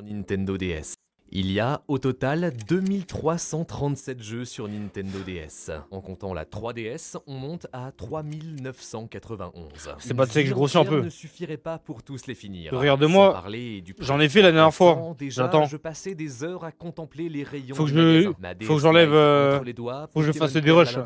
Nintendo DS. Il y a au total 2337 jeux sur Nintendo DS. En comptant la 3DS, on monte à 3991. C'est pas de ça que je grossis un peu. Ne suffirait pas pour tous les finir. Regarde-moi, j'en ai fait la dernière fois. J'attends. Je passais des heures à contempler les rayons. Faut que j'enlève. Faut que je fasse des rushs.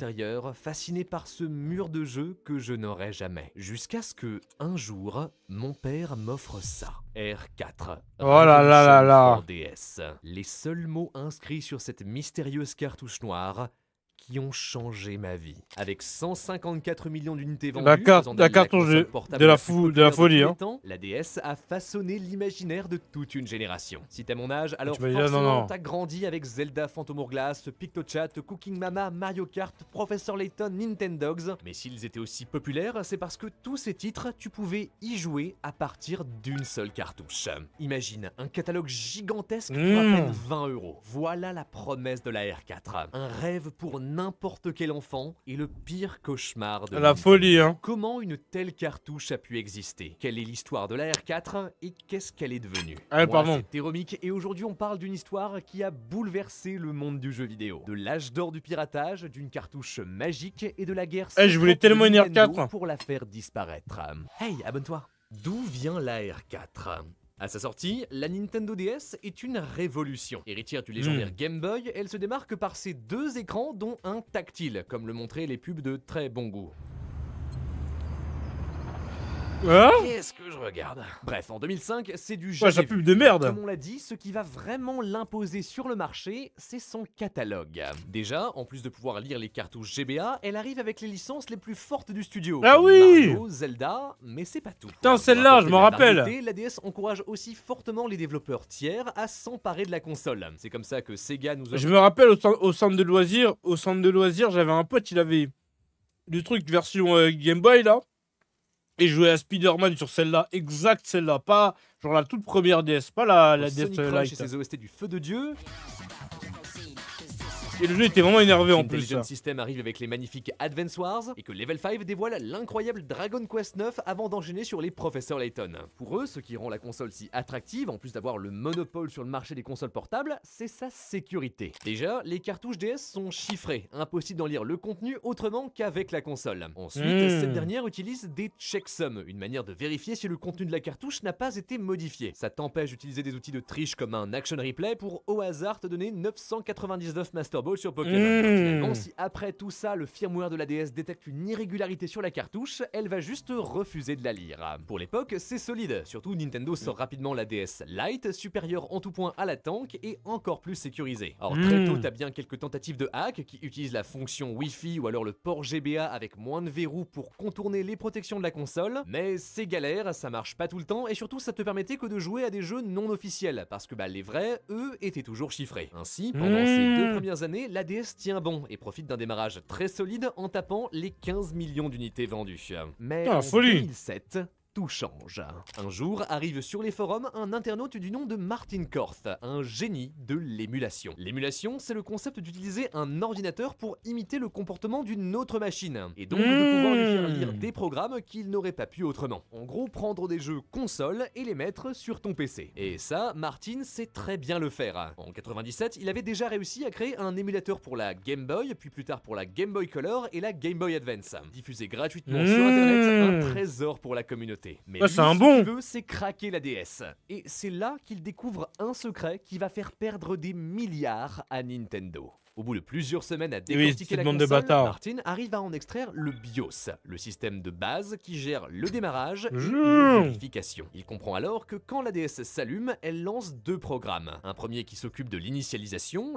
Fasciné par ce mur de jeu que je n'aurai jamais. Jusqu'à ce que, un jour, mon père m'offre ça. R4. Oh là là là là. DS. Les seuls mots inscrits sur cette mystérieuse cartouche noire qui ont changé ma vie. Avec 154 millions d'unités vendues, la cartouche de la folie. Hein. La DS a façonné l'imaginaire de toute une génération. Si t'as mon âge, alors forcément t'as grandi avec Zelda Phantom Hourglass, PictoChat, Cooking Mama, Mario Kart, Professor Layton, Nintendogs. Mais s'ils étaient aussi populaires, c'est parce que tous ces titres, tu pouvais y jouer à partir d'une seule cartouche. Imagine un catalogue gigantesque pour à peine 20 €. Voilà la promesse de la R4. Un rêve pour n'importe quel enfant et le pire cauchemar de la folie, hein. Comment une telle cartouche a pu exister? Quelle est l'histoire de la R4 et qu'est-ce qu'elle est devenue? Pardon. C'est Teromic et aujourd'hui on parle d'une histoire qui a bouleversé le monde du jeu vidéo. De l'âge d'or du piratage, d'une cartouche magique et de la guerre je voulais tellement une R4 pour la faire disparaître. Hey, abonne-toi. D'où vient la R4? À sa sortie, la Nintendo DS est une révolution. Héritière du légendaire Game Boy, elle se démarque par ses deux écrans dont un tactile, comme le montraient les pubs de très bon goût. Qu'est-ce que je regarde? Bref, en 2005, c'est du jeu. Sa pub de merde. Comme on l'a dit, ce qui va vraiment l'imposer sur le marché, c'est son catalogue. Déjà, en plus de pouvoir lire les cartouches GBA, elle arrive avec les licences les plus fortes du studio. Ah oui! Mario, Zelda, mais c'est pas tout. Putain, celle-là, je m'en rappelle. La DS encourage aussi fortement les développeurs tiers à s'emparer de la console. C'est comme ça que Sega nous a... Je me rappelle au centre de loisirs, j'avais un pote, il avait le truc version Game Boy là. Et jouer à Spider-Man sur celle-là, exact celle-là, pas genre la toute première DS, pas la DS Lite. Et ses OST du feu de Dieu. Et le jeu était vraiment énervé en plus. Intelligent System arrive avec les magnifiques Advance Wars et que Level 5 dévoile l'incroyable Dragon Quest 9 avant d'enchaîner sur les Professor Layton. Pour eux, ce qui rend la console si attractive, en plus d'avoir le monopole sur le marché des consoles portables, c'est sa sécurité. Déjà, les cartouches DS sont chiffrées, impossible d'en lire le contenu autrement qu'avec la console. Ensuite, cette dernière utilise des checksums, une manière de vérifier si le contenu de la cartouche n'a pas été modifié. Ça t'empêche d'utiliser des outils de triche comme un action replay pour au hasard te donner 999 Master Ball sur Pokémon. Finalement, si après tout ça, le firmware de la DS détecte une irrégularité sur la cartouche, elle va juste refuser de la lire. Pour l'époque, c'est solide, surtout Nintendo sort rapidement la DS Lite, supérieure en tout point à la tank et encore plus sécurisée. Alors très tôt, t'as bien quelques tentatives de hack qui utilisent la fonction Wi-Fi ou alors le port GBA avec moins de verrous pour contourner les protections de la console, mais c'est galère, ça marche pas tout le temps et surtout ça te permettait que de jouer à des jeux non officiels, parce que les vrais, eux, étaient toujours chiffrés. Ainsi, pendant ces 2 premières années, la DS tient bon et profite d'un démarrage très solide en tapant les 15 millions d'unités vendues. Mais en 2007, tout change. Un jour arrive sur les forums un internaute du nom de Martin Korth, un génie de l'émulation. L'émulation, c'est le concept d'utiliser un ordinateur pour imiter le comportement d'une autre machine, et donc de pouvoir lui faire lire des programmes qu'il n'aurait pas pu autrement. En gros, prendre des jeux console et les mettre sur ton PC. Et ça, Martin sait très bien le faire. En 97, il avait déjà réussi à créer un émulateur pour la Game Boy, puis plus tard pour la Game Boy Color et la Game Boy Advance. Diffusé gratuitement sur internet, un trésor pour la communauté. Mais lui, c'est un ce bon. qu'il veut, c'est craquer la DS. Et c'est là qu'il découvre un secret qui va faire perdre des milliards à Nintendo. Au bout de plusieurs semaines à décortiquer la console, Martin arrive à en extraire le BIOS, le système de base qui gère le démarrage et la vérification. Il comprend alors que quand la DS s'allume, elle lance 2 programmes. Un premier qui s'occupe de l'initialisation,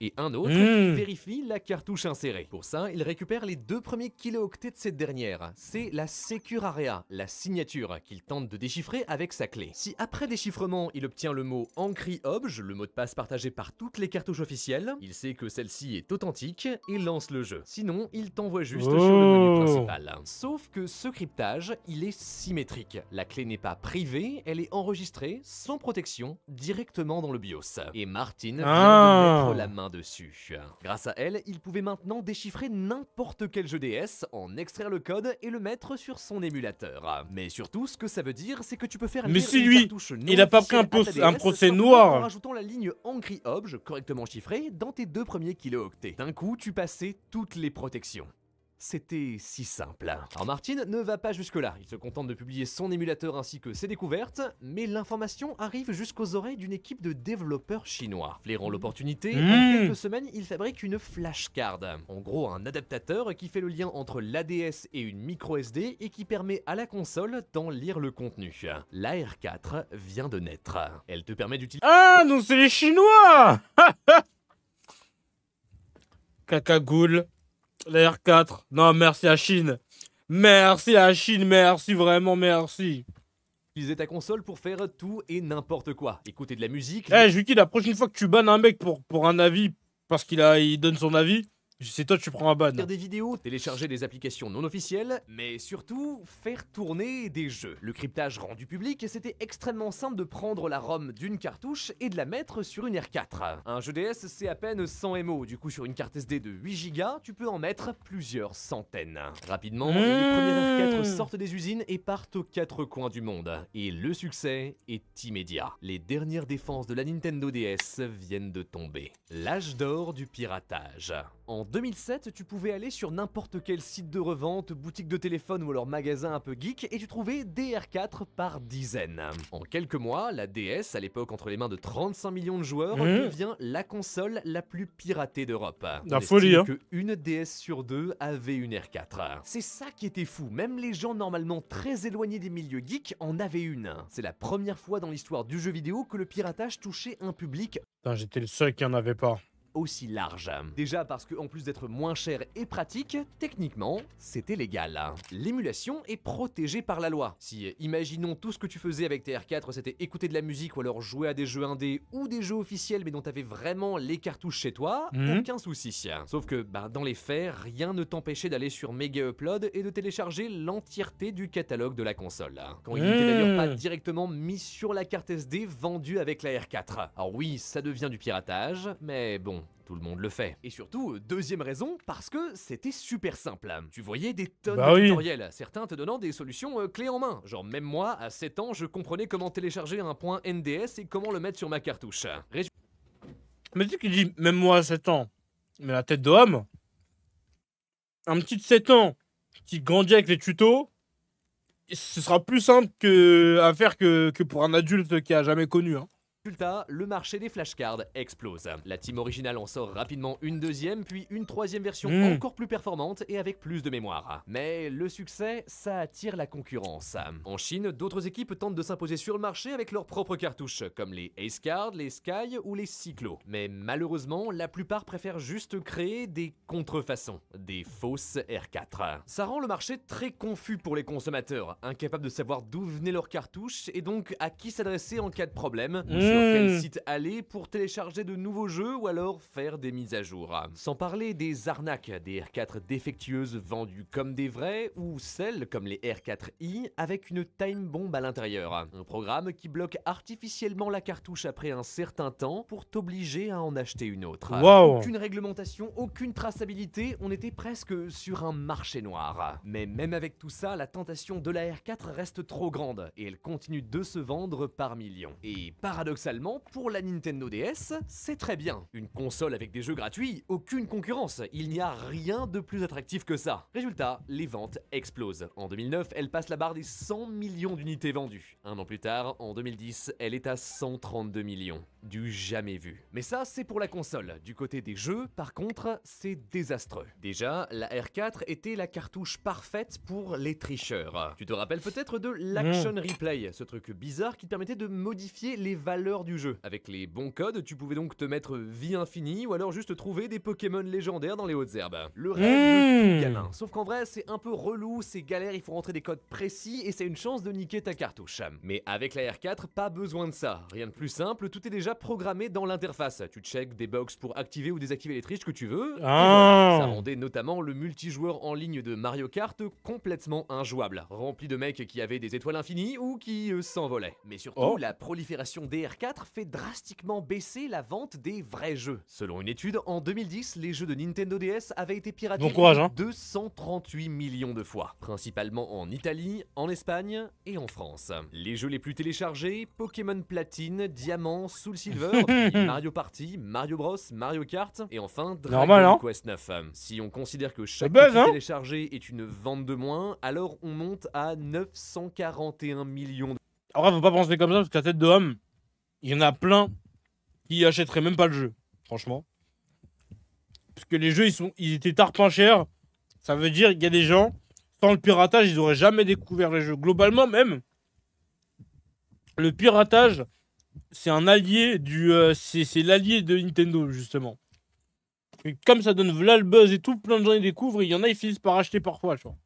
et un autre qui vérifie la cartouche insérée. Pour ça, il récupère les 2 premiers kilooctets de cette dernière. C'est la Secure Area, la signature, qu'il tente de déchiffrer avec sa clé. Si après déchiffrement, il obtient le mot Ancry Obj, le mot de passe partagé par toutes les cartouches officielles, il sait que celle-ci est authentique et lance le jeu. Sinon, il t'envoie juste sur le menu principal. Sauf que ce cryptage, il est symétrique. La clé n'est pas privée, elle est enregistrée, sans protection, directement dans le BIOS. Et Martin vient de mettre la main main dessus. Grâce à elle, il pouvait maintenant déchiffrer n'importe quel jeu DS, en extraire le code et le mettre sur son émulateur. Mais surtout, ce que ça veut dire, c'est que tu peux faire Mais lire si une lui, cartouche non il a pas pris un officielle à ta DS procès simplement noir. en rajoutant la ligne Angry Obj correctement chiffrée dans tes 2 premiers kilooctets. D'un coup, tu passais toutes les protections. C'était si simple. Alors Martin ne va pas jusque-là, il se contente de publier son émulateur ainsi que ses découvertes, mais l'information arrive jusqu'aux oreilles d'une équipe de développeurs chinois. Flairant l'opportunité, en quelques semaines, il fabrique une flashcard. En gros, un adaptateur qui fait le lien entre l'ADS et une micro SD et qui permet à la console d'en lire le contenu. La R4 vient de naître. Elle te permet d'utiliser... Ah, non, c'est les Chinois. Cacagoule. La R4. Non, merci à Chine. Merci à Chine, merci, vraiment merci. Utiliser ta console pour faire tout et n'importe quoi. Écouter de la musique... Eh, Juki, la prochaine fois que tu bannes un mec pour un avis, parce il donne son avis, c'est toi tu prends un ban. Faire des vidéos, télécharger des applications non officielles, mais surtout faire tourner des jeux. Le cryptage rendu public, c'était extrêmement simple de prendre la ROM d'une cartouche et de la mettre sur une R4. Un jeu DS, c'est à peine 100 MO, du coup sur une carte SD de 8 Go, tu peux en mettre plusieurs centaines. Rapidement, les premières R4 sortent des usines et partent aux 4 coins du monde. Et le succès est immédiat. Les dernières défenses de la Nintendo DS viennent de tomber. L'âge d'or du piratage. En 2007, tu pouvais aller sur n'importe quel site de revente, boutique de téléphone ou alors magasin un peu geek et tu trouvais des R4 par dizaines. En quelques mois, la DS, à l'époque entre les mains de 35 millions de joueurs, devient la console la plus piratée d'Europe. La folie, hein. Que une DS sur 2 avait une R4. C'est ça qui était fou, même les gens normalement très éloignés des milieux geeks en avaient une. C'est la première fois dans l'histoire du jeu vidéo que le piratage touchait un public Putain, j'étais le seul qui en avait pas. aussi large. Déjà parce que en plus d'être moins cher et pratique, techniquement, c'était légal. L'émulation est protégée par la loi. Si, imaginons tout ce que tu faisais avec tes R4, c'était écouter de la musique ou alors jouer à des jeux indés ou des jeux officiels mais dont t'avais vraiment les cartouches chez toi, aucun souci. Sauf que, dans les faits, rien ne t'empêchait d'aller sur Mega Upload et de télécharger l'entièreté du catalogue de la console. Quand il n'était d'ailleurs pas directement mis sur la carte SD vendue avec la R4. Alors oui, ça devient du piratage, mais bon, tout le monde le fait. Et surtout, deuxième raison, parce que c'était super simple. Tu voyais des tonnes de tutoriels, certains te donnant des solutions clés en main. Genre même moi, à 7 ans, je comprenais comment télécharger un point NDS et comment le mettre sur ma cartouche. Mais tu sais qu'il dit, même moi à 7 ans, mais la tête d'homme, un petit de 7 ans qui grandit avec les tutos, ce sera plus simple à faire que pour un adulte qui a jamais connu. Hein. Résultat, le marché des flashcards explose. La team originale en sort rapidement une deuxième, puis une troisième version encore plus performante et avec plus de mémoire. Mais le succès, ça attire la concurrence. En Chine, d'autres équipes tentent de s'imposer sur le marché avec leurs propres cartouches, comme les Ace Card, les Sky ou les Cyclo. Mais malheureusement, la plupart préfèrent juste créer des contrefaçons, des fausses R4. Ça rend le marché très confus pour les consommateurs, incapables de savoir d'où venaient leurs cartouches et donc à qui s'adresser en cas de problème. Sur quel site aller pour télécharger de nouveaux jeux ou alors faire des mises à jour. Sans parler des arnaques, des R4 défectueuses vendues comme des vrais ou celles comme les R4i avec une time bomb à l'intérieur. Un programme qui bloque artificiellement la cartouche après un certain temps pour t'obliger à en acheter une autre. Aucune réglementation, aucune traçabilité, on était presque sur un marché noir. Mais même avec tout ça, la tentation de la R4 reste trop grande et elle continue de se vendre par millions. Et paradoxalement, pour la Nintendo DS, c'est très bien. Une console avec des jeux gratuits, aucune concurrence. Il n'y a rien de plus attractif que ça. Résultat, les ventes explosent. En 2009, elle passe la barre des 100 millions d'unités vendues. Un an plus tard, en 2010, elle est à 132 millions. Du jamais vu. Mais ça, c'est pour la console. Du côté des jeux, par contre, c'est désastreux. Déjà, la R4 était la cartouche parfaite pour les tricheurs. Tu te rappelles peut-être de l'Action Replay, ce truc bizarre qui permettait de modifier les valeurs du jeu. Avec les bons codes, tu pouvais donc te mettre vie infinie ou alors juste trouver des Pokémon légendaires dans les hautes herbes. Le rêve de tout gamin. Sauf qu'en vrai, c'est un peu relou, c'est galère, il faut rentrer des codes précis et c'est une chance de niquer ta cartouche. Mais avec la R4, pas besoin de ça. Rien de plus simple, tout est déjà programmé dans l'interface. Tu checkes des box pour activer ou désactiver les triches que tu veux. Et voilà. Ça rendait notamment le multijoueur en ligne de Mario Kart complètement injouable, rempli de mecs qui avaient des étoiles infinies ou qui s'envolaient. Mais surtout, la prolifération des R4 fait drastiquement baisser la vente des vrais jeux. Selon une étude, en 2010, les jeux de Nintendo DS avaient été piratés Bon courage, hein. 238 millions de fois, principalement en Italie, en Espagne et en France. Les jeux les plus téléchargés, Pokémon Platine, Diamant, Soul Silver, puis Mario Party, Mario Bros, Mario Kart et enfin Dragon Normal, hein. Quest 9. Si on considère que chaque buzz, petit hein. téléchargé est une vente de moins, alors on monte à 941 millions de... Après, faut pas penser comme ça, parce qu'à tête de homme, il y en a plein qui achèteraient même pas le jeu, franchement. Parce que les jeux, ils étaient tarpin chers. Ça veut dire qu'il y a des gens, sans le piratage, ils auraient jamais découvert les jeux. Globalement, même, le piratage, c'est un allié c'est l'allié de Nintendo, justement. Et comme ça donne là le buzz et tout, plein de gens y découvrent, et il y en a, ils finissent par acheter parfois, tu vois.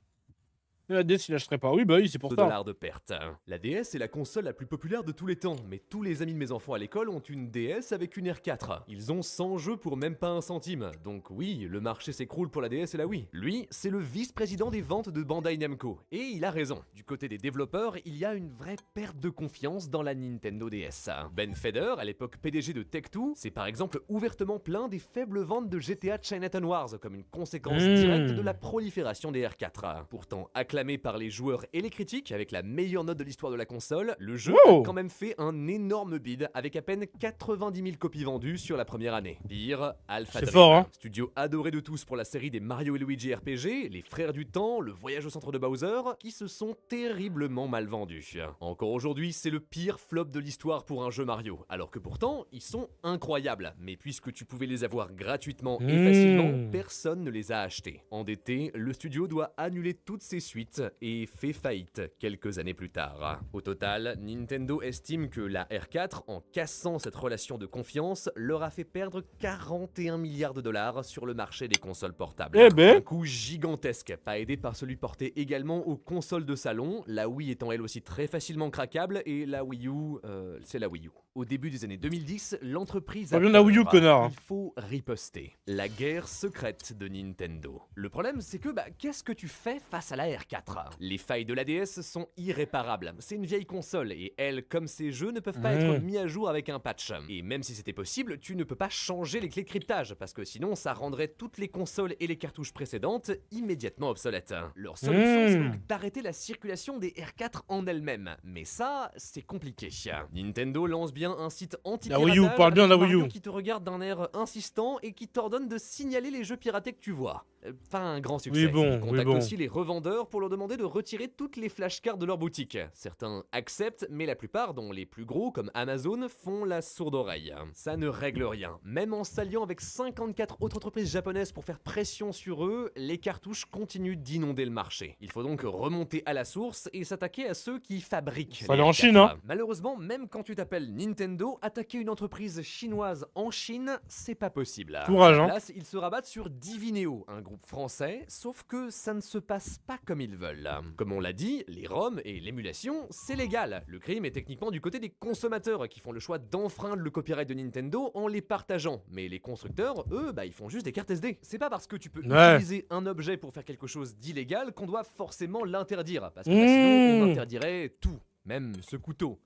Et la DS, il achèterait pas. Oui, bah oui, c'est pour ça. dollars de perte. La DS est la console la plus populaire de tous les temps, mais tous les amis de mes enfants à l'école ont une DS avec une R4. Ils ont 100 jeux pour même pas un centime. Donc oui, le marché s'écroule pour la DS et la Wii. Lui, c'est le vice-président des ventes de Bandai Namco. Et il a raison. Du côté des développeurs, il y a une vraie perte de confiance dans la Nintendo DS. Ben Feder, à l'époque PDG de Tech2, s'est par exemple ouvertement plaint des faibles ventes de GTA Chinatown Wars comme une conséquence directe de la prolifération des R4. Pourtant, acclamé par les joueurs et les critiques avec la meilleure note de l'histoire de la console, le jeu a quand même fait un énorme bid avec à peine 90 000 copies vendues sur la première année. Pire, Alpha Dream, fort, hein. studio adoré de tous pour la série des Mario et Luigi RPG, les Frères du Temps, le Voyage au centre de Bowser, qui se sont terriblement mal vendus. Encore aujourd'hui, c'est le pire flop de l'histoire pour un jeu Mario, alors que pourtant, ils sont incroyables. Mais puisque tu pouvais les avoir gratuitement et facilement, personne ne les a achetés. Endetté, le studio doit annuler toutes ses suites et fait faillite quelques années plus tard. Au total, Nintendo estime que la R4, en cassant cette relation de confiance, leur a fait perdre 41 milliards de dollars sur le marché des consoles portables. Eh ben. Un coût gigantesque, pas aidé par celui porté également aux consoles de salon, la Wii étant elle aussi très facilement craquable et la Wii U, c'est la Wii U. Au début des années 2010, l'entreprise a bien la Wii U, connard. Il faut riposter. La guerre secrète de Nintendo. Le problème, c'est que, qu'est-ce que tu fais face à la R4 ? Les failles de la DS sont irréparables. C'est une vieille console et elle, comme ses jeux, ne peuvent pas être mis à jour avec un patch. Et même si c'était possible, tu ne peux pas changer les clés de cryptage parce que sinon ça rendrait toutes les consoles et les cartouches précédentes immédiatement obsolètes. Leur solution, c'est donc d'arrêter la circulation des R4 en elles-mêmes. Mais ça, c'est compliqué. Nintendo lance bien un site anti-piratage La Wii U, parle bien de la Wii U. qui te regarde d'un air insistant et qui t'ordonne de signaler les jeux piratés que tu vois. Pas un grand succès. Oui, bon, Ils contactent oui, bon. aussi les revendeurs pour leur demander de retirer toutes les flashcards de leur boutique. Certains acceptent, mais la plupart, dont les plus gros comme Amazon, font la sourde oreille. Ça ne règle rien. Même en s'alliant avec 54 autres entreprises japonaises pour faire pression sur eux, les cartouches continuent d'inonder le marché. Il faut donc remonter à la source et s'attaquer à ceux qui fabriquent. Faut aller les en R4. Chine, hein. Malheureusement, même quand tu t'appelles Nintendo, attaquer une entreprise chinoise en Chine, c'est pas possible. Courage, À hein. la place, ils se rabattent sur Divineo, un groupe français, sauf que ça ne se passe pas comme ils veulent. Comme on l'a dit, les ROM et l'émulation, c'est légal. Le crime est techniquement du côté des consommateurs qui font le choix d'enfreindre le copyright de Nintendo en les partageant. Mais les constructeurs, eux, ils font juste des cartes SD. C'est pas parce que tu peux utiliser un objet pour faire quelque chose d'illégal qu'on doit forcément l'interdire. Parce que sinon, on interdirait tout, même ce couteau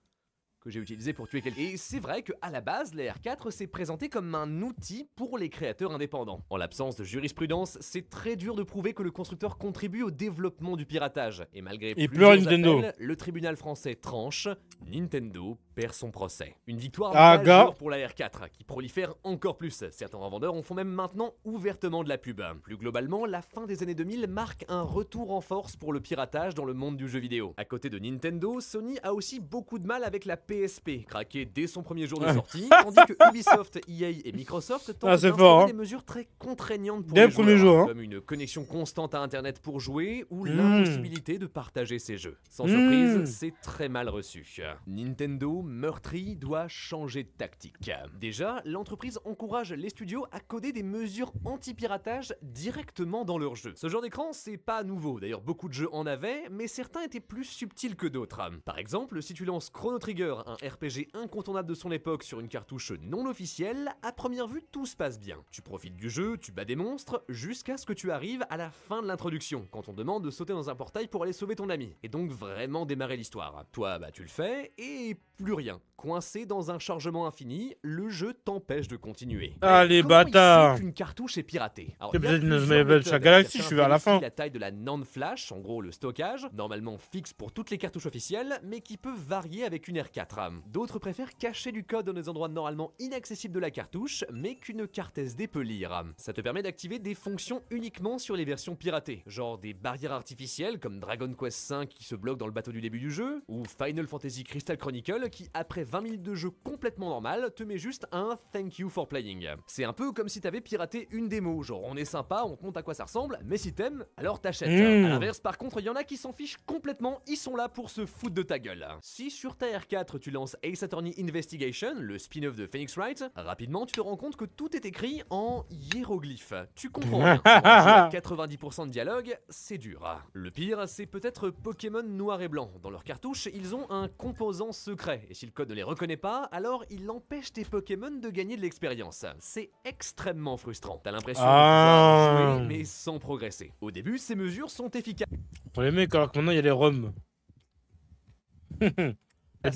que j'ai utilisé pour tuer quelqu'un. Et c'est vrai qu'à la base, la R4 s'est présenté comme un outil pour les créateurs indépendants. En l'absence de jurisprudence, c'est très dur de prouver que le constructeur contribue au développement du piratage. Et malgré plusieurs appels, le tribunal français tranche, Nintendo perd son procès. Une victoire majeure pour la R4, qui prolifère encore plus. Certains revendeurs en font même maintenant ouvertement de la pub. Plus globalement, la fin des années 2000 marque un retour en force pour le piratage dans le monde du jeu vidéo. À côté de Nintendo, Sony a aussi beaucoup de mal avec la PSP, craquée dès son premier jour de sortie, tandis que Ubisoft, EA et Microsoft tentent d'instaurer des mesures très contraignantes pour les joueurs, comme une connexion constante à Internet pour jouer ou l'impossibilité de partager ses jeux. Sans surprise, c'est très mal reçu. Nintendo, meurtri, doit changer de tactique. Déjà, l'entreprise encourage les studios à coder des mesures anti-piratage directement dans leurs jeux. Ce genre d'écran, c'est pas nouveau, d'ailleurs beaucoup de jeux en avaient, mais certains étaient plus subtils que d'autres. Par exemple, si tu lances Chrono Trigger, un RPG incontournable de son époque sur une cartouche non officielle, à première vue tout se passe bien. Tu profites du jeu, tu bats des monstres, jusqu'à ce que tu arrives à la fin de l'introduction, quand on te demande de sauter dans un portail pour aller sauver ton ami, et donc vraiment démarrer l'histoire. Toi, tu le fais, et plus rien. Coincé dans un chargement infini, le jeu t'empêche de continuer. Ah, les Comment il bâtards. sait qu'une cartouche est piratée? Alors, C'est il y a peut-être une plusieurs level méthodes. chaque galaxie, Certains je suis vers la vérifient fin. la taille de la NAND flash, en gros le stockage, normalement fixe pour toutes les cartouches officielles, mais qui peut varier avec une R4. D'autres préfèrent cacher du code dans des endroits normalement inaccessibles de la cartouche, mais qu'une carte SD peut lire. Ça te permet d'activer des fonctions uniquement sur les versions piratées, genre des barrières artificielles comme Dragon Quest V qui se bloque dans le bateau du début du jeu, ou Final Fantasy Crystal Chronicle qui, après 20 minutes de jeu complètement normal, te met juste un thank you for playing. C'est un peu comme si t'avais piraté une démo, genre on est sympa, on te montre à quoi ça ressemble, mais si t'aimes, alors t'achètes. À l'inverse, par contre, il y en a qui s'en fichent complètement, ils sont là pour se foutre de ta gueule. Si sur ta R4 tu lances Ace Attorney Investigation, le spin-off de Phoenix Wright, rapidement tu te rends compte que tout est écrit en hiéroglyphes. Tu comprends rien. À 90% de dialogue, c'est dur. Le pire, c'est peut-être Pokémon Noir et Blanc. Dans leur cartouche, ils ont un composant secret, et si le code ne les reconnaît pas, alors il empêche tes Pokémon de gagner de l'expérience. C'est extrêmement frustrant. T'as l'impression de pouvoir jouer, mais sans progresser. Au début, ces mesures sont efficaces. Pour les mecs, alors que maintenant il y a les ROM.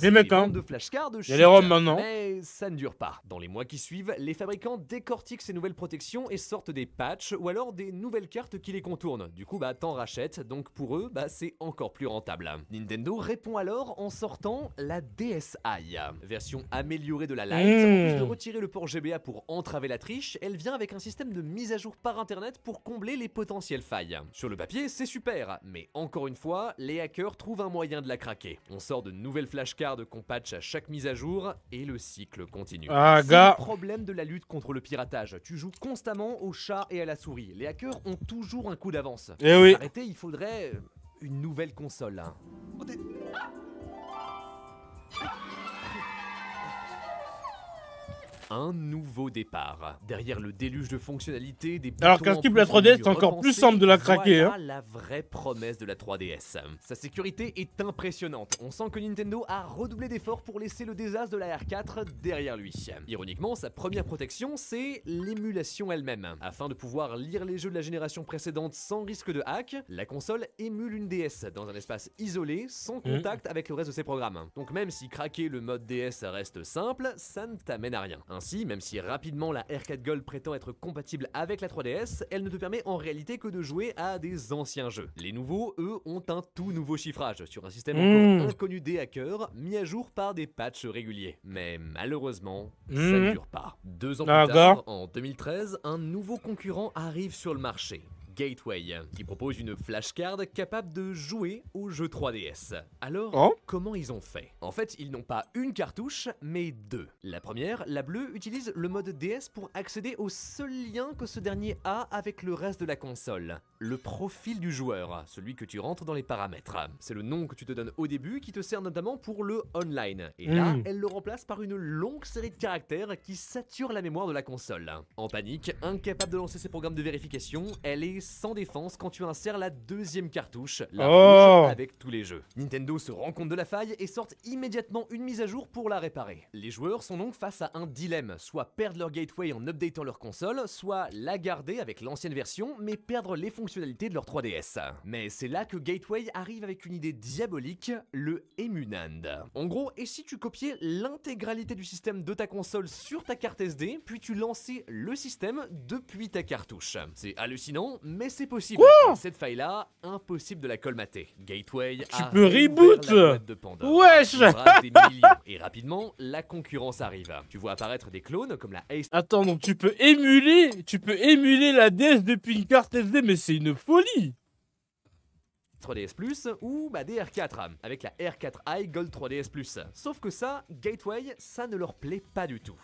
Les mecs, hein. De flashcards Il y a les ROM maintenant. Mais ça ne dure pas. Dans les mois qui suivent, les fabricants décortiquent ces nouvelles protections et sortent des patchs ou alors des nouvelles cartes qui les contournent. Du coup, t'en rachètes, donc pour eux, c'est encore plus rentable. Nintendo répond alors en sortant la DSi, version améliorée de la Lite. En plus de retirer le port GBA pour entraver la triche, elle vient avec un système de mise à jour par internet pour combler les potentielles failles. Sur le papier, c'est super, mais encore une fois, les hackers trouvent un moyen de la craquer. On sort de nouvelles flashcards qu'on patch à chaque mise à jour et le cycle continue. Ah, c'est gars. le problème de la lutte contre le piratage. Tu joues constamment au chat et à la souris. Les hackers ont toujours un coup d'avance. Eh oui. Pour arrêter, il faudrait une nouvelle console. Un nouveau départ. Derrière le déluge de fonctionnalités, des boutons Alors qu'un skip la 3DS, c'est encore plus simple de la craquer. Voilà la vraie promesse de la 3DS. Sa sécurité est impressionnante. On sent que Nintendo a redoublé d'efforts pour laisser le désastre de la R4 derrière lui. Ironiquement, sa première protection, c'est l'émulation elle-même. Afin de pouvoir lire les jeux de la génération précédente sans risque de hack, la console émule une DS dans un espace isolé, sans contact avec le reste de ses programmes. Donc même si craquer le mode DS reste simple, ça ne t'amène à rien. Ainsi, même si rapidement la R4 Gold prétend être compatible avec la 3DS, elle ne te permet en réalité que de jouer à des anciens jeux. Les nouveaux, eux, ont un tout nouveau chiffrage sur un système encore inconnu des hackers, mis à jour par des patchs réguliers. Mais malheureusement, ça ne dure pas. 2 ans plus tard, en 2013, un nouveau concurrent arrive sur le marché. Gateway, qui propose une flashcard capable de jouer aux jeux 3DS. Alors, comment ils ont fait? En fait, ils n'ont pas une cartouche, mais 2. La première, la bleue, utilise le mode DS pour accéder au seul lien que ce dernier a avec le reste de la console. Le profil du joueur, celui que tu rentres dans les paramètres. C'est le nom que tu te donnes au début qui te sert notamment pour le online. Et là, elle le remplace par une longue série de caractères qui sature la mémoire de la console. En panique, incapable de lancer ses programmes de vérification, elle est sans défense quand tu insères la deuxième cartouche, la rouge, avec tous les jeux. Nintendo se rend compte de la faille et sort immédiatement une mise à jour pour la réparer. Les joueurs sont donc face à un dilemme, soit perdre leur gateway en updatant leur console, soit la garder avec l'ancienne version mais perdre les fonctionnalités de leur 3DS. Mais c'est là que Gateway arrive avec une idée diabolique, le Emunand. En gros, et si tu copiais l'intégralité du système de ta console sur ta carte SD, puis tu lançais le système depuis ta cartouche. C'est hallucinant, mais c'est possible. Cette faille-là, impossible de la colmater. Gateway tu peux reboot. Wesh. Et rapidement, la concurrence arrive. Tu vois apparaître des clones comme la Ace. Attends, donc tu peux émuler la DS depuis une carte SD, mais c'est une folie. 3DS Plus ou des R4 avec la R4i Gold 3DS Plus. Sauf que ça, Gateway, ça ne leur plaît pas du tout.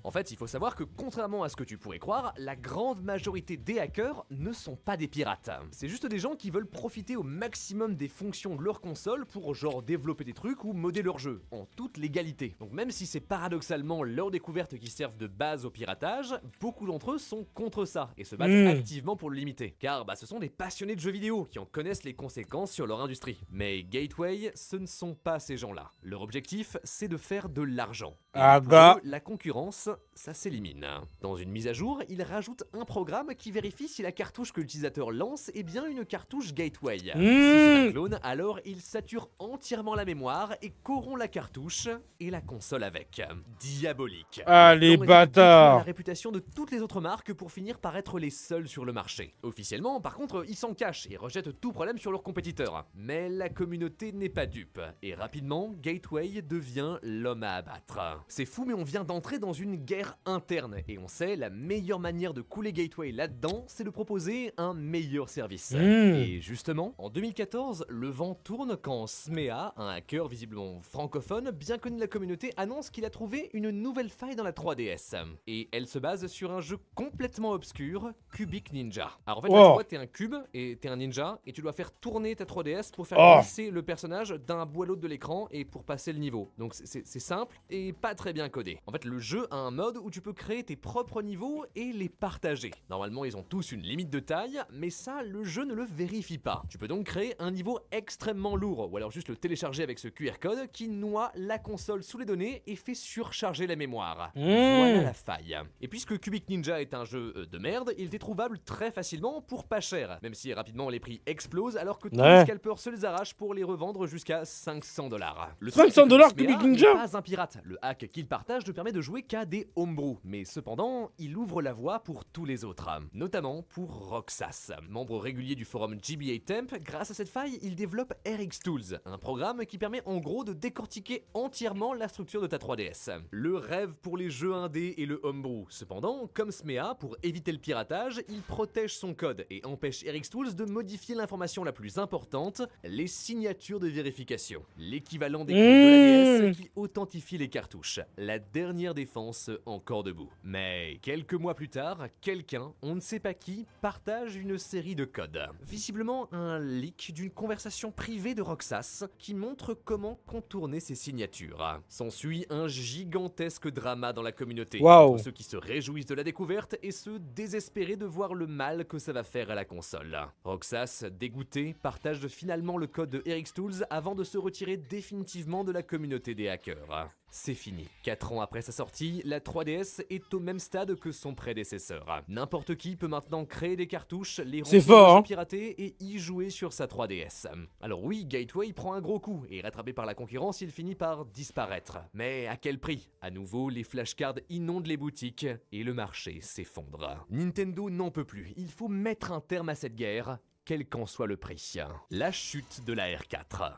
En fait, il faut savoir que contrairement à ce que tu pourrais croire, la grande majorité des hackers ne sont pas des pirates. C'est juste des gens qui veulent profiter au maximum des fonctions de leur console pour genre développer des trucs ou modder leur jeu, en toute légalité. Donc même si c'est paradoxalement leurs découvertes qui servent de base au piratage, beaucoup d'entre eux sont contre ça et se battent activement pour le limiter. Car ce sont des passionnés de jeux vidéo qui en connaissent les conséquences sur leur industrie. Mais Gateway, ce ne sont pas ces gens-là. Leur objectif, c'est de faire de l'argent. Et Ah pour bah. eux, la concurrence, ça s'élimine. Dans une mise à jour, ils rajoutent un programme qui vérifie si la cartouche que l'utilisateur lance est bien une cartouche Gateway. Si c'est un clone, alors ils saturent entièrement la mémoire et corrompent la cartouche et la console avec. Diabolique. Ah, les Leur plan est de détruire bâtards. la réputation de toutes les autres marques pour finir par être les seuls sur le marché. Officiellement, par contre, ils s'en cachent et rejettent tout problème sur leurs compétiteurs. Mais la communauté n'est pas dupe. Et rapidement, Gateway devient l'homme à abattre. C'est fou, mais on vient d'entrer dans une guerre interne. Et on sait, la meilleure manière de couler Gateway là-dedans, c'est de proposer un meilleur service. Et justement, en 2014, le vent tourne quand Smea, un hacker visiblement francophone, bien connu de la communauté, annonce qu'il a trouvé une nouvelle faille dans la 3DS. Et elle se base sur un jeu complètement obscur, Cubic Ninja. Alors en fait, là, tu vois, t'es un cube et t'es un ninja, et tu dois faire tourner ta 3DS pour faire glisser le personnage d'un bout à l'autre de l'écran et pour passer le niveau. Donc c'est simple et pas très bien codé. En fait, le jeu a un mode où tu peux créer tes propres niveaux et les partager. Normalement, ils ont tous une limite de taille, mais ça, le jeu ne le vérifie pas. Tu peux donc créer un niveau extrêmement lourd, ou alors juste le télécharger avec ce QR code qui noie la console sous les données et fait surcharger la mémoire. Voilà la faille. Et puisque Cubic Ninja est un jeu de merde, il était trouvable très facilement pour pas cher, même si rapidement les prix explosent alors que tous les scalpers se les arrachent pour les revendre jusqu'à 500 $. Le 500 $ Cubic Ninja. n'est pas un pirate. Le hack qu'il partage ne permet de jouer qu'à des homebrew, mais cependant, il ouvre la voie pour tous les autres, notamment pour Roxas. Membre régulier du forum GBA Temp, grâce à cette faille, il développe RX Tools, un programme qui permet en gros de décortiquer entièrement la structure de ta 3DS. Le rêve pour les jeux indés et le homebrew. Cependant, comme Smea, pour éviter le piratage, il protège son code et empêche RX Tools de modifier l'information la plus importante, les signatures de vérification. L'équivalent des codes de la DS qui authentifie les cartouches. La dernière défense encore debout. Mais quelques mois plus tard, quelqu'un, on ne sait pas qui, partage une série de codes. Visiblement un leak d'une conversation privée de Roxas qui montre comment contourner ses signatures. S'ensuit un gigantesque drama dans la communauté. Entre ceux qui se réjouissent de la découverte et ceux désespérés de voir le mal que ça va faire à la console. Roxas, dégoûté, partage finalement le code de RX Tools avant de se retirer définitivement de la communauté des hackers. C'est fini. 4 ans après sa sortie, la 3DS est au même stade que son prédécesseur. N'importe qui peut maintenant créer des cartouches, les remplir, pirater et y jouer sur sa 3DS. Alors oui, Gateway prend un gros coup et rattrapé par la concurrence, il finit par disparaître. Mais à quel prix? À nouveau, les flashcards inondent les boutiques et le marché s'effondre. Nintendo n'en peut plus. Il faut mettre un terme à cette guerre, quel qu'en soit le prix. La chute de la R4.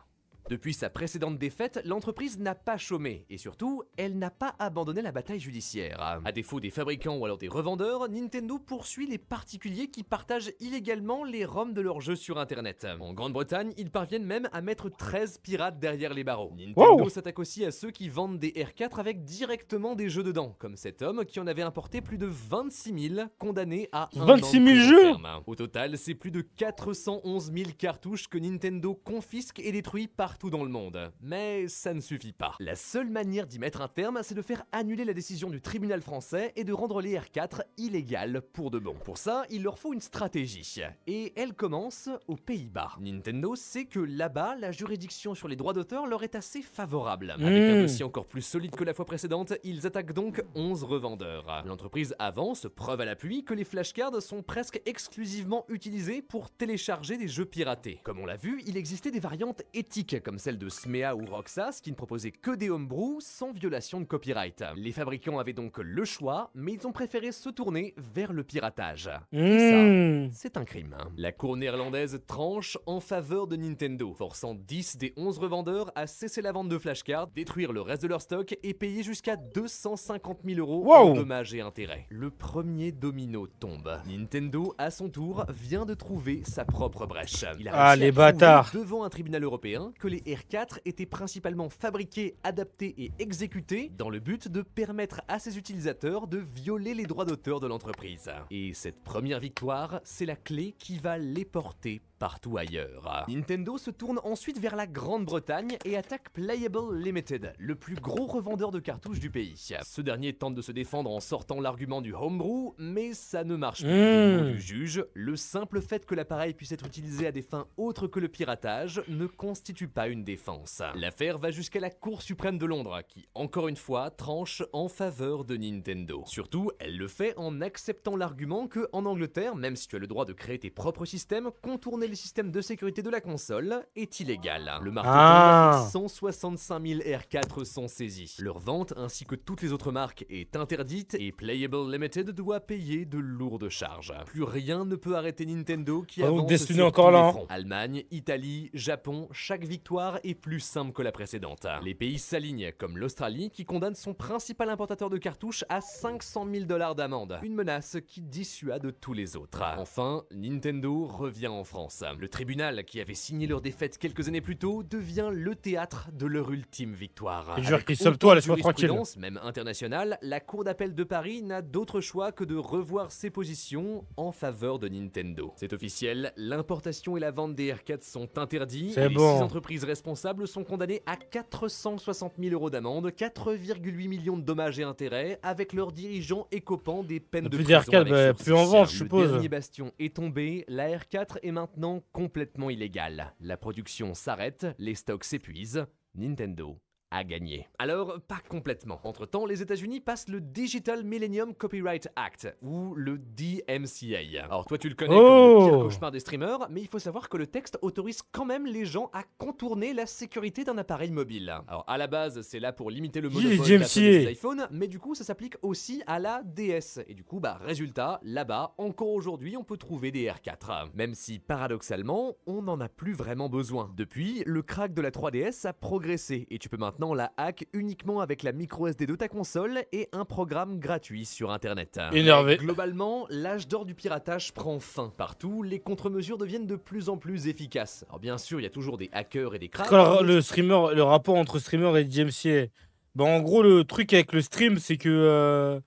Depuis sa précédente défaite, l'entreprise n'a pas chômé, et surtout, elle n'a pas abandonné la bataille judiciaire. À défaut des fabricants ou alors des revendeurs, Nintendo poursuit les particuliers qui partagent illégalement les ROM de leurs jeux sur internet. En Grande-Bretagne, ils parviennent même à mettre 13 pirates derrière les barreaux. Nintendo s'attaque aussi à ceux qui vendent des R4 avec directement des jeux dedans, comme cet homme qui en avait importé plus de 26 000, condamné à 26 000 jeux. Au total, c'est plus de 411 000 cartouches que Nintendo confisque et détruit partout dans le monde. Mais ça ne suffit pas. La seule manière d'y mettre un terme, c'est de faire annuler la décision du tribunal français et de rendre les R4 illégales pour de bon. Pour ça, il leur faut une stratégie. Et elle commence aux Pays-Bas. Nintendo sait que là-bas, la juridiction sur les droits d'auteur leur est assez favorable. Avec un dossier encore plus solide que la fois précédente, ils attaquent donc 11 revendeurs. L'entreprise avance, preuve à l'appui, que les flashcards sont presque exclusivement utilisés pour télécharger des jeux piratés. Comme on l'a vu, il existait des variantes éthiques, comme celle de Smea ou Roxas, qui ne proposaient que des homebrew sans violation de copyright. Les fabricants avaient donc le choix, mais ils ont préféré se tourner vers le piratage. Et ça, c'est un crime. La cour néerlandaise tranche en faveur de Nintendo, forçant 10 des 11 revendeurs à cesser la vente de flashcards, détruire le reste de leur stock et payer jusqu'à 250 000 € en dommages et intérêts. Le premier domino tombe. Nintendo, à son tour, vient de trouver sa propre brèche. Il a réussi à prouver devant un tribunal européen que les R4 étaient principalement fabriqués, adaptés et exécutés dans le but de permettre à ses utilisateurs de violer les droits d'auteur de l'entreprise. Et cette première victoire, c'est la clé qui va les porter partout ailleurs. Nintendo se tourne ensuite vers la Grande-Bretagne et attaque Playable Limited, le plus gros revendeur de cartouches du pays. Ce dernier tente de se défendre en sortant l'argument du homebrew, mais ça ne marche plus. Des mots du juge, le simple fait que l'appareil puisse être utilisé à des fins autres que le piratage ne constitue pas une défense. L'affaire va jusqu'à la Cour suprême de Londres, qui, encore une fois, tranche en faveur de Nintendo. Surtout, elle le fait en acceptant l'argument que, en Angleterre, même si tu as le droit de créer tes propres systèmes, contourner les systèmes de sécurité de la console est illégal. Le marteau tombe et 165 000 R4 sont saisis. Leur vente, ainsi que toutes les autres marques, est interdite et Playable Limited doit payer de lourdes charges. Plus rien ne peut arrêter Nintendo qui avance Destiny sur encore tous là, les fronts. Allemagne, Italie, Japon, chaque victoire est plus simple que la précédente. Les pays s'alignent, comme l'Australie qui condamne son principal importateur de cartouches à 500 000 $ d'amende. Une menace qui dissuade tous les autres. Enfin, Nintendo revient en France. Le tribunal, qui avait signé leur défaite quelques années plus tôt, devient le théâtre de leur ultime victoire. Et jure, Christophe-toi, laisse-moi tranquille. Même internationale, la Cour d'appel de Paris n'a d'autre choix que de revoir ses positions en faveur de Nintendo. C'est officiel, l'importation et la vente des R4 sont interdits et les 6 entreprises responsables sont condamnées à 460 000 € d'amende, 4,8 millions de dommages et intérêts, avec leurs dirigeants écopant des peines de prison R4, avec sursis. plus en vente, je suppose. Le dernier bastion est tombé, la R4 est maintenant complètement illégale. La production s'arrête, les stocks s'épuisent, Nintendo a gagné. Alors, pas complètement. Entre-temps, les États-Unis passent le Digital Millennium Copyright Act, ou le DMCA. Alors toi, tu le connais comme le pire cauchemar des streamers, mais il faut savoir que le texte autorise quand même les gens à contourner la sécurité d'un appareil mobile. Alors à la base, c'est là pour limiter le monopole des iPhones, mais du coup, ça s'applique aussi à la DS. Et du coup, résultat, là-bas, encore aujourd'hui, on peut trouver des R4. Même si, paradoxalement, on n'en a plus vraiment besoin. Depuis, le crack de la 3DS a progressé, et tu peux maintenant la hack uniquement avec la micro SD de ta console et un programme gratuit sur internet. Énervé. Globalement, l'âge d'or du piratage prend fin. Partout, les contre-mesures deviennent de plus en plus efficaces. Alors bien sûr, il y a toujours des hackers et des cracks. Le rapport entre streamer et DMCA. En gros, le truc avec le stream, c'est que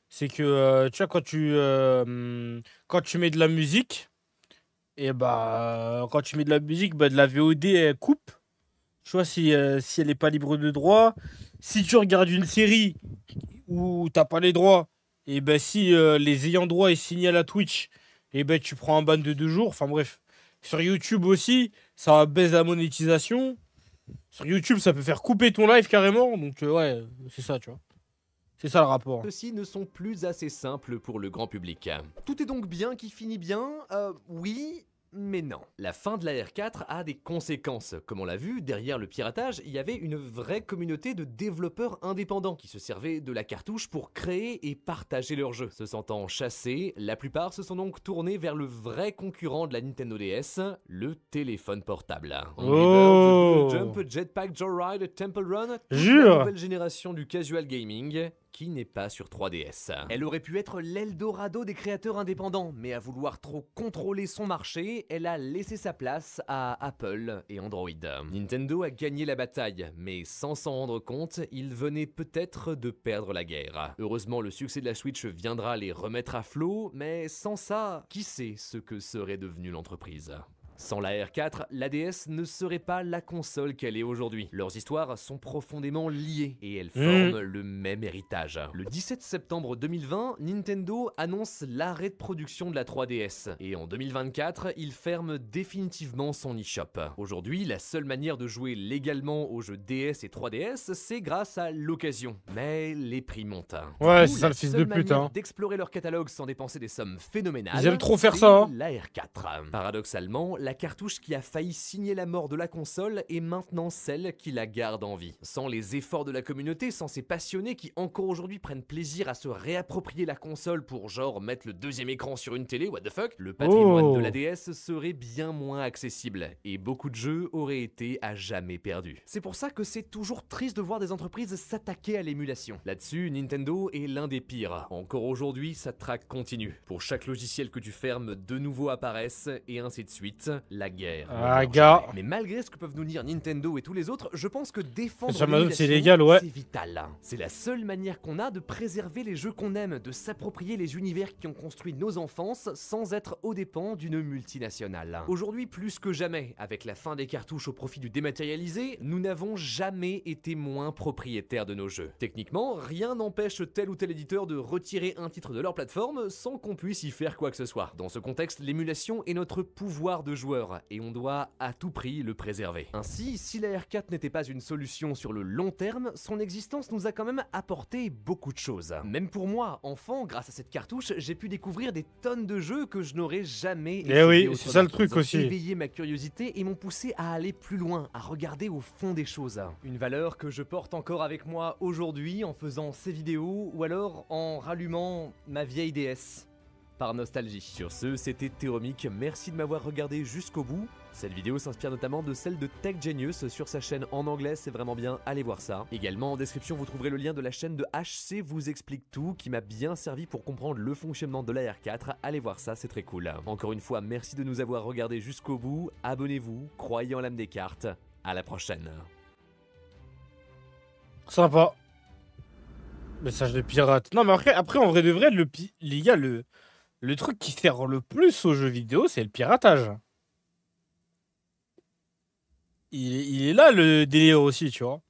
tu vois, quand tu mets de la musique, et quand tu mets de la musique, de la VOD elle coupe. Tu vois, si elle n'est pas libre de droit, si tu regardes une série où t'as pas les droits, et si les ayants droit ils signalent à Twitch, et tu prends un ban de 2 jours. Enfin bref. Sur YouTube aussi, ça baisse la monétisation. Sur YouTube, ça peut faire couper ton live carrément. Donc ouais, c'est ça, tu vois. C'est ça le rapport. Ceux-ci ne sont plus assez simples pour le grand public. Tout est donc bien qui finit bien, oui. Mais non. La fin de la R4 a des conséquences. Comme on l'a vu, derrière le piratage, il y avait une vraie communauté de développeurs indépendants qui se servaient de la cartouche pour créer et partager leurs jeux. Se sentant chassés, la plupart se sont donc tournés vers le vrai concurrent de la Nintendo DS, le téléphone portable. Angry Birds, Jump, Jetpack Joyride, Temple Run, toute la nouvelle génération du casual gaming qui n'est pas sur 3DS. Elle aurait pu être l'Eldorado des créateurs indépendants, mais à vouloir trop contrôler son marché, elle a laissé sa place à Apple et Android. Nintendo a gagné la bataille, mais sans s'en rendre compte, il venait peut-être de perdre la guerre. Heureusement, le succès de la Switch viendra les remettre à flot, mais sans ça, qui sait ce que serait devenue l'entreprise ? Sans la R4, la DS ne serait pas la console qu'elle est aujourd'hui. Leurs histoires sont profondément liées et elles forment le même héritage. Le 17 septembre 2020, Nintendo annonce l'arrêt de production de la 3DS et en 2024, il ferme définitivement son eShop. Aujourd'hui, la seule manière de jouer légalement aux jeux DS et 3DS, c'est grâce à l'occasion. Mais les prix montent. Ouais, c'est ça le fils de pute. D'explorer leur catalogue sans dépenser des sommes phénoménales. Ils aiment trop faire ça. La R4. Paradoxalement, la cartouche qui a failli signer la mort de la console est maintenant celle qui la garde en vie. Sans les efforts de la communauté, sans ces passionnés qui encore aujourd'hui prennent plaisir à se réapproprier la console pour genre mettre le deuxième écran sur une télé, what the fuck, le patrimoine de la DS serait bien moins accessible et beaucoup de jeux auraient été à jamais perdus. C'est pour ça que c'est toujours triste de voir des entreprises s'attaquer à l'émulation. Là-dessus, Nintendo est l'un des pires. Encore aujourd'hui, sa traque continue. Pour chaque logiciel que tu fermes, de nouveaux apparaissent et ainsi de suite. la guerre. Ah, gars. Mais malgré ce que peuvent nous dire Nintendo et tous les autres, je pense que défendre Sur Amazon, c'est l'émulation, légal, ouais. c'est vital. C'est la seule manière qu'on a de préserver les jeux qu'on aime, de s'approprier les univers qui ont construit nos enfances sans être aux dépens d'une multinationale. Aujourd'hui, plus que jamais, avec la fin des cartouches au profit du dématérialisé, nous n'avons jamais été moins propriétaires de nos jeux. Techniquement, rien n'empêche tel ou tel éditeur de retirer un titre de leur plateforme sans qu'on puisse y faire quoi que ce soit. Dans ce contexte, l'émulation est notre pouvoir de joueur et on doit à tout prix le préserver. Ainsi, si la R4 n'était pas une solution sur le long terme, son existence nous a quand même apporté beaucoup de choses. Même pour moi, enfant, grâce à cette cartouche, j'ai pu découvrir des tonnes de jeux que je n'aurais jamais essayé oui, autrement. c'est ça le truc Ils ont aussi. éveillé ma curiosité et m'ont poussé à aller plus loin, à regarder au fond des choses. Une valeur que je porte encore avec moi aujourd'hui en faisant ces vidéos ou alors en rallumant ma vieille DS. Par nostalgie. Sur ce, c'était Théromique, merci de m'avoir regardé jusqu'au bout. Cette vidéo s'inspire notamment de celle de Tech Genius sur sa chaîne en anglais, c'est vraiment bien, allez voir ça. Également en description vous trouverez le lien de la chaîne de HC vous explique tout, qui m'a bien servi pour comprendre le fonctionnement de la R4, allez voir ça, c'est très cool. Encore une fois, merci de nous avoir regardé jusqu'au bout, abonnez-vous, croyez en l'âme des cartes, à la prochaine. Sympa. Message de pirate. Non, mais après en vrai de vrai, les gars, le truc qui sert le plus aux jeux vidéo, c'est le piratage. Il est là le délire aussi, tu vois.